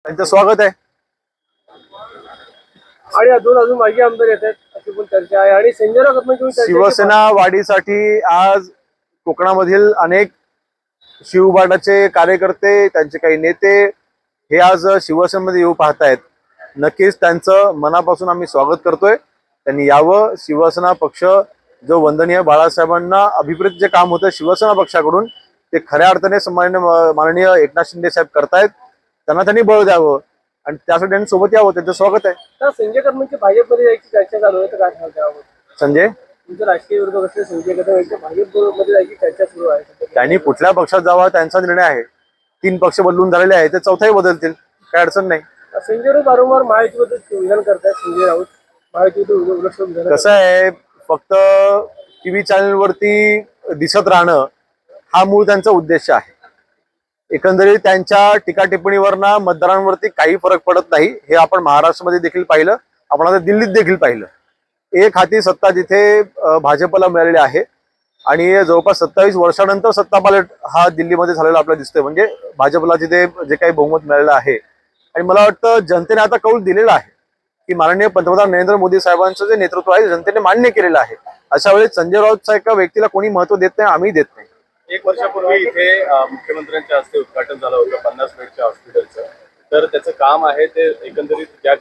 त्यांचं स्वागत आहे. आणि अजून माजी आमदार येत आहेत अशी पण चर्चा आहे आणि संजय राऊत शिवसेना वाढीसाठी आज कोकणामधील अनेक शिवबाटाचे कार्यकर्ते, त्यांचे काही नेते हे आज शिवसेनेमध्ये येऊ पाहतायत. नक्कीच त्यांचं मनापासून आम्ही स्वागत करतोय. त्यांनी यावं. शिवसेना पक्ष जो वंदनीय बाळासाहेबांना अभिप्रेत जे काम होतं शिवसेना पक्षाकडून ते खऱ्या अर्थाने माननीय एकनाथ शिंदे साहेब करतायत. त्यांनी बळ द्यावं आणि त्यासाठी त्यांनी सोबत यावं. त्यांचं स्वागत आहे. संजय कदमांची भाजपमध्ये जायची चर्चा चालू आहे, तर काय सांगता? संजय तुमचं राजकीय विरोधक असलेले संजय कदम यांच्या भाजपमध्ये जायची चर्चा सुरू आहे. त्यांनी कुठल्या पक्षात जावा त्यांचा निर्णय आहे. 3 पक्ष बदलून झालेले आहे, ते चौथाही बदलतील, काय अडचण नाही. संजय राऊत वारंवार महायुतीबद्दल विधान करतायत. संजय राऊत महायुतीबद्दल कसं आहे, फक्त टीव्ही चॅनलवरती दिसत राहणं हा मूळ त्यांचा उद्देश आहे. एकंदरीत त्यांच्या टीका टिप्पणीवरनं मतदारांवरती काही फरक पडत नाही. हे आपण महाराष्ट्रामध्ये देखील पाहिलं, आपण आता दिल्लीत देखील पाहिलं. एक हाती सत्ता जिथे भाजपला मिळालेली आहे आणि जवळपास 27 वर्षानंतर सत्ता पालट हा दिल्लीमध्ये झालेला आपल्याला दिसतोय. म्हणजे भाजपला तिथे जे काही बहुमत मिळालेलं आहे आणि मला वाटतं जनतेने आता कौल दिलेला आहे की माननीय पंतप्रधान नरेंद्र मोदी साहेबांचं जे नेतृत्व आहे जनतेने मान्य केलेलं आहे. अशा वेळेस संजय राऊतच्या एका व्यक्तीला कोणी महत्व देत नाही, आम्ही देत नाही. 1 वर्षापूर्वी इथे मुख्यमंत्र्यांच्या हस्ते उद्घाटन झालं होतं 50 बेडच्या हॉस्पिटलचं. तर त्याचं काम आहे ते एकंदरीत ज्या